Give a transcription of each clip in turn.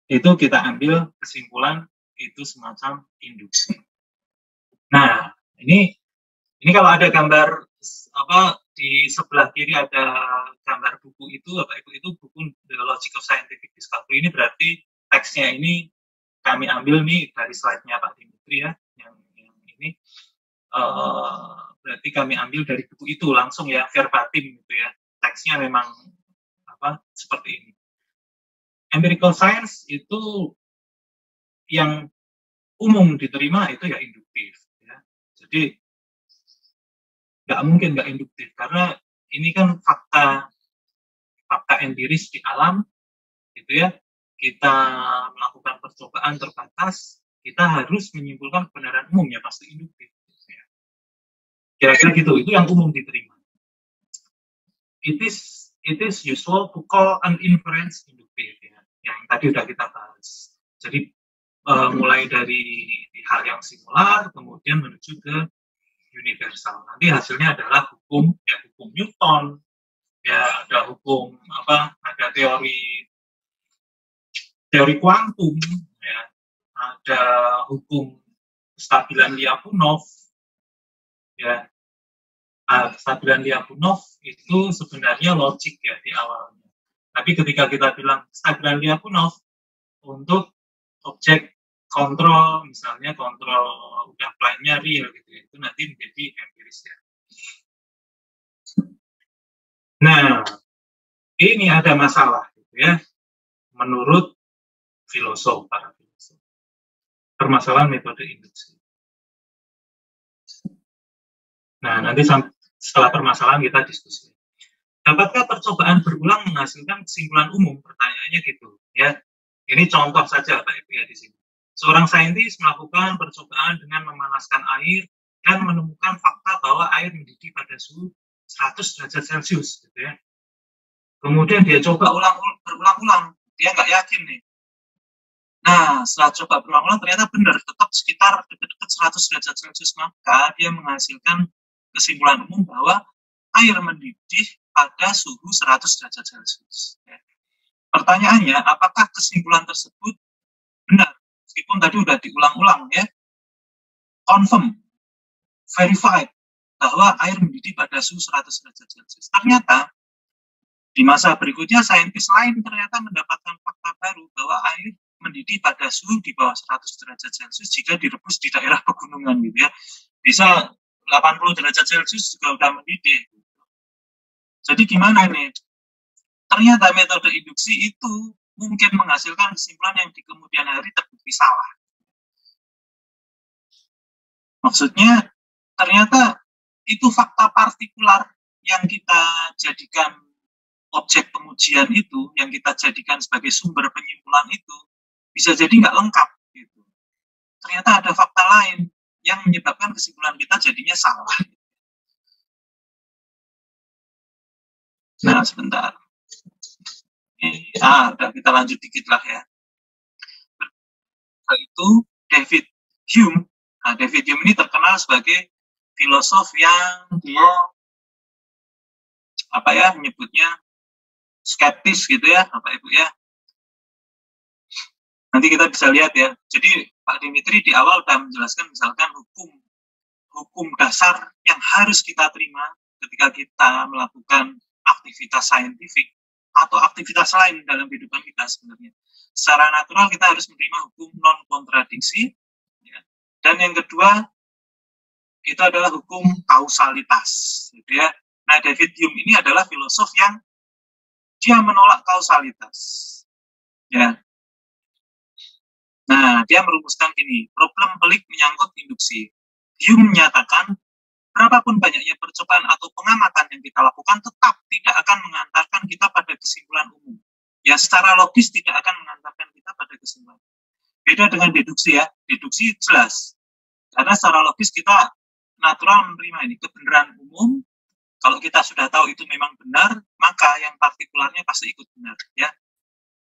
itu kita ambil kesimpulan itu semacam induksi. Nah, ini kalau ada gambar di sebelah kiri ada gambar buku itu, itu buku The Logic of Scientific Discovery. Ini berarti teksnya ini kami ambil nih dari slide-nya Pak Dimitri ya, yang ini berarti kami ambil dari buku itu langsung ya, verbatim gitu ya. Teksnya memang seperti ini. Empirical science itu yang umum diterima itu ya induktif ya. Jadi nggak mungkin nggak induktif karena ini kan fakta empiris di alam gitu ya. Kita melakukan percobaan terbatas, kita harus menyimpulkan kebenaran umum ya pasti induktif. Ya. Kira-kira gitu, itu yang umum diterima. It is usual to call an inference inductive ya. Yang tadi udah kita bahas. Jadi mulai dari hal yang singular kemudian menuju ke universal. Nanti hasilnya adalah hukum Newton, ya ada hukum ada teori kuantum, ya ada hukum kestabilan Lyapunov, ya kestabilan Lyapunov itu sebenarnya logik ya di awalnya. Tapi ketika kita bilang kestabilan Lyapunov untuk objek kontrol, misalnya kontrol udah plane-nya real gitu ya, itu nanti menjadi empiris ya. Nah, ini ada masalah gitu ya, menurut para filosof. Permasalahan metode induksi. Nah, nanti setelah permasalahan kita diskusi. Dapatkah percobaan berulang menghasilkan kesimpulan umum? Pertanyaannya gitu ya. Ini contoh saja Pak Ibu ya di sini. Seorang saintis melakukan percobaan dengan memanaskan air dan menemukan fakta bahwa air mendidih pada suhu 100 derajat Celcius gitu ya. Kemudian dia coba berulang-ulang, dia nggak yakin nih. Nah, setelah coba berulang-ulang ternyata benar, tetap sekitar dekat-dekat 100 derajat Celcius, maka dia menghasilkan kesimpulan umum bahwa air mendidih pada suhu 100 derajat Celcius. Ya. Pertanyaannya, apakah kesimpulan tersebut benar? Meskipun tadi udah diulang-ulang ya, confirm, verified bahwa air mendidih pada suhu 100 derajat Celcius. Ternyata di masa berikutnya saintis lain ternyata mendapatkan fakta baru bahwa air mendidih pada suhu di bawah 100 derajat Celcius jika direbus di daerah pegunungan gitu ya. Bisa 80 derajat Celcius juga udah mendidih. Jadi gimana nih? Ternyata metode induksi itu mungkin menghasilkan kesimpulan yang di kemudian hari terbukti salah. Maksudnya ternyata itu fakta partikular yang kita jadikan objek pengujian itu, yang kita jadikan sebagai sumber penyimpulan itu, bisa jadi nggak lengkap. Gitu. Ternyata ada fakta lain yang menyebabkan kesimpulan kita jadinya salah. Nah, sebentar. Udah kita lanjut dikit lah ya. Itu David Hume. Nah, David Hume ini terkenal sebagai filosof yang dia menyebutnya skeptis gitu ya, Bapak Ibu ya. Nanti kita bisa lihat ya. Jadi Pak Dimitri di awal sudah menjelaskan misalkan hukum dasar yang harus kita terima ketika kita melakukan aktivitas saintifik atau aktivitas lain dalam kehidupan kita sebenarnya. Secara natural kita harus menerima hukum non kontradiksi. Ya. Dan yang kedua itu adalah hukum kausalitas. Gitu ya. Nah, David Hume ini adalah filosof yang dia menolak kausalitas. Ya. Nah, dia merumuskan gini, problem pelik menyangkut induksi. Hume menyatakan, berapapun banyaknya percobaan atau pengamatan yang kita lakukan tetap tidak akan mengantarkan kita pada kesimpulan umum. Ya, secara logis tidak akan mengantarkan kita pada kesimpulan. Beda dengan deduksi ya, deduksi jelas. Karena secara logis kita natural menerima ini kebenaran umum. Kalau kita sudah tahu itu memang benar, maka yang partikularnya pasti ikut benar. Ya,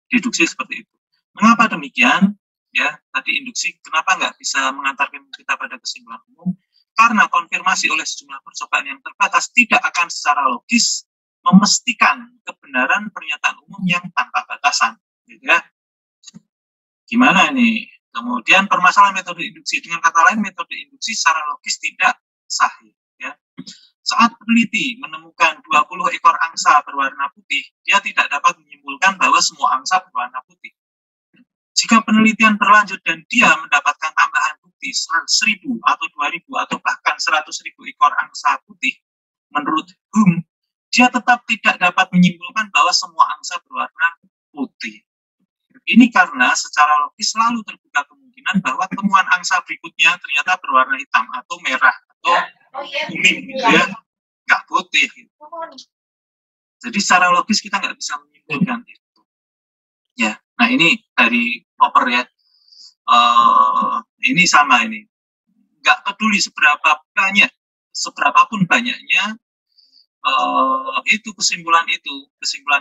deduksi seperti itu. Mengapa demikian? Ya, tadi induksi kenapa nggak bisa mengantarkan kita pada kesimpulan umum? Karena konfirmasi oleh sejumlah percobaan yang terbatas tidak akan secara logis memastikan kebenaran pernyataan umum yang tanpa batasan, gitu ya. Gimana ini? Kemudian permasalahan metode induksi, dengan kata lain metode induksi secara logis tidak sahih. Ya. Saat peneliti menemukan 20 ekor angsa berwarna putih, dia tidak dapat menyimpulkan bahwa semua angsa berwarna putih. Jika penelitian berlanjut dan dia mendapatkan tambahan bukti 1.000 atau 2.000 atau bahkan 100.000 ekor angsa putih, menurut Hume, dia tetap tidak dapat menyimpulkan bahwa semua angsa berwarna putih. Ini karena secara logis selalu terbuka kemungkinan bahwa temuan angsa berikutnya ternyata berwarna hitam atau merah atau kuning, gitu ya, nggak putih. Gitu. Jadi secara logis kita nggak bisa menyimpulkan itu. Ya, nah ini dari Popper ya. Ini sama ini. Nggak peduli seberapapun banyaknya itu kesimpulan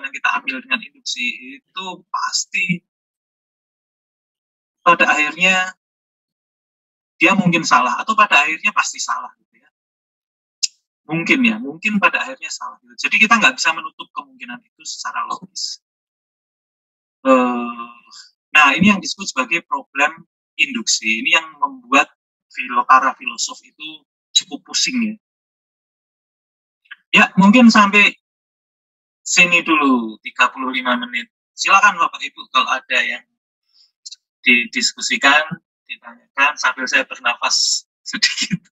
yang kita ambil dengan induksi itu pasti pada akhirnya dia mungkin salah atau pada akhirnya pasti salah gitu ya. Mungkin pada akhirnya salah gitu. Jadi kita nggak bisa menutup kemungkinan itu secara logis. Nah, ini yang disebut sebagai problem induksi. Ini yang membuat para filosof itu cukup pusing ya. Ya, mungkin sampai sini dulu 35 menit. Silakan Bapak Ibu kalau ada yang didiskusikan, ditanyakan sambil saya bernafas sedikit.